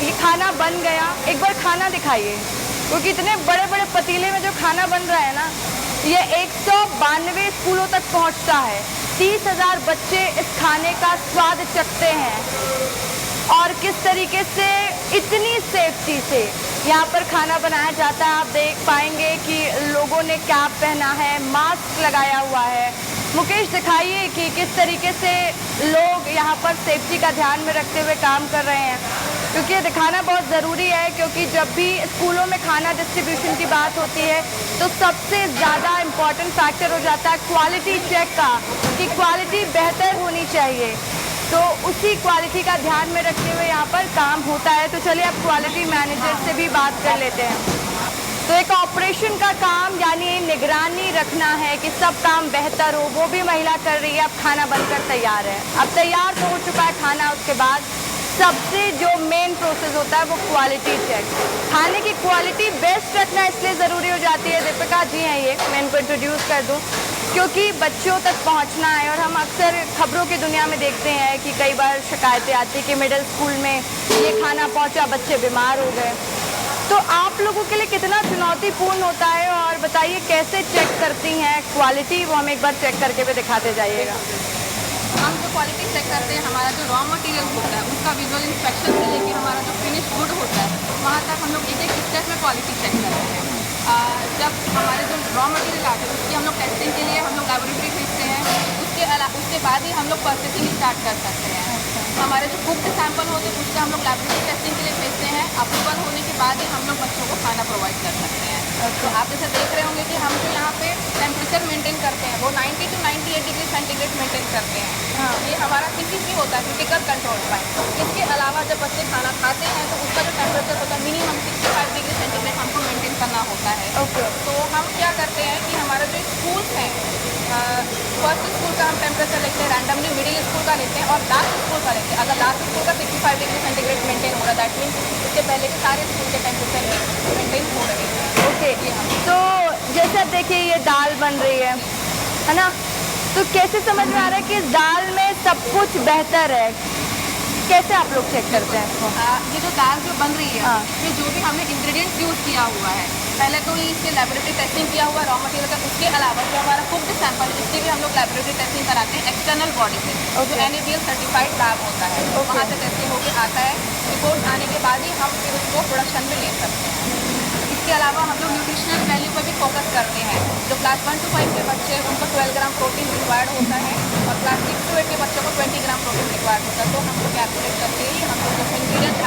ये खाना बन गया, एक बार खाना दिखाइए, क्योंकि इतने बड़े बड़े पतीले में जो खाना बन रहा है ना, ये 192 स्कूलों तक पहुंचता है। 30,000 बच्चे इस खाने का स्वाद चखते हैं और किस तरीके से इतनी सेफ्टी से यहाँ पर खाना बनाया जाता है। आप देख पाएंगे कि लोगों ने कैप पहना है, मास्क लगाया हुआ है। मुकेश, दिखाइए कि किस तरीके से लोग यहाँ पर सेफ्टी का ध्यान में रखते हुए काम कर रहे हैं, क्योंकि ये दिखाना बहुत ज़रूरी है। क्योंकि जब भी स्कूलों में खाना डिस्ट्रीब्यूशन की बात होती है तो सबसे ज़्यादा इम्पॉर्टेंट फैक्टर हो जाता है क्वालिटी चेक का, कि क्वालिटी बेहतर होनी चाहिए। तो उसी क्वालिटी का ध्यान में रखते हुए यहाँ पर काम होता है। तो चलिए अब क्वालिटी मैनेजर से भी बात कर लेते हैं। तो एक ऑपरेशन का काम यानी निगरानी रखना है कि सब काम बेहतर हो, वो भी महिला कर रही है। अब खाना बनकर तैयार है, अब तैयार तो हो चुका है खाना। उसके बाद सबसे जो मेन प्रोसेस होता है वो क्वालिटी चेक। खाने की क्वालिटी बेस्ट रखना इसलिए ज़रूरी हो जाती है। दीपिका जी हैं ये, मैं इनको इंट्रोड्यूस कर दूँ, क्योंकि बच्चों तक पहुंचना है। और हम अक्सर खबरों की दुनिया में देखते हैं कि कई बार शिकायतें आती हैं कि मिडिल स्कूल में ये खाना पहुंचा, बच्चे बीमार हो गए। तो आप लोगों के लिए कितना चुनौतीपूर्ण होता है, और बताइए कैसे चेक करती हैं क्वालिटी, वो हम एक बार चेक करके भी दिखाते जाइएगा। हम जो क्वालिटी चेक करते हैं, हमारा जो रॉ मटेरियल होता है उसका विजुअल इंस्पेक्शन से लेके हमारा जो फिनिश गुड होता है वहाँ तक हम लोग एक एक स्टेप में क्वालिटी चेक करते हैं। जब हमारे जो रॉ मटेरियल आते हैं उसकी हम लोग टेस्टिंग के लिए हम लोग लेबोरेटरी भेजते हैं। उसके बाद ही हम लोग प्रोसेसिंग स्टार्ट कर सकते हैं। तो हमारे जो कुक्ड सैंपल होते हैं उसका हम लोग लेबोरेटरी टेस्टिंग के लिए भेजते हैं। अप्रूवल होने के बाद ही हम लोग बच्चों को खाना प्रोवाइड कर सकते हैं। तो आप जैसे देख रहे होंगे कि हम जो यहाँ पे टेम्परेचर मेंटेन करते हैं वो 90 to 98 डिग्री सेंटीग्रेड मेंटेन करते हैं। ये हमारा CCP होता है, क्रिटिकल कंट्रोल पॉइंट। इसके अलावा जब बच्चे खाना खाते हैं तो उसका जो टेम्परेचर होता है मिनिमम 65 डिग्री सेंटीग्रेड हमको मेंटेन करना होता है। तो हम क्या करते हैं कि हमारे जो स्कूल्स हैं, फर्स्ट स्कूल का हम टेम्परेचर लेते हैं रैंडमली, मिडिल स्कूल का लेते हैं और लास्ट स्कूल का लेते हैं। अगर लास्ट स्कूल का 65 डिग्री सेंटीग्रेड मेंटेन हो रहा है, दैट मीन्स इससे पहले के सारे स्कूल के टेम्परेचर भी मेंटेन हो रहे हैं। तो जैसे अब देखिए ये दाल बन रही है ना, तो कैसे समझ में आ रहा है कि इस दाल में सब कुछ बेहतर है? कैसे आप लोग चेक करते हैं इसको? ये जो दाल जो बन रही है ये जो भी हमने इंग्रेडिएंट्स यूज़ किया हुआ है, पहले तो ये इसके लेबोरेटरी टेस्टिंग किया हुआ रॉ मटेरियल का। उसके अलावा जो हमारा कुक्ड सैंपल है इसकी भी हम लोग लेबोरेटरी टेस्टिंग कराते हैं एक्सटर्नल बॉडी से, जो NABL सर्टिफाइड लैब होता है। वहाँ से टेस्टिंग होकर आता है, रिपोर्ट आने के बाद ही हम फिर उसको प्रोडक्शन में ले सकते हैं। इसके अलावा हम लोग न्यूट्रिशनल वैल्यू पर भी फोकस करते हैं। जो क्लास 1 to 5 के बच्चे उनको 12 ग्राम प्रोटीन रिक्वायर्ड होता है और क्लास 6 to 8 के बच्चों को 20 ग्राम प्रोटीन रिक्वायर्ड होता है। तो हम लोग कैलकुलेट करके ही हम लोग जो इंग्रीडियंट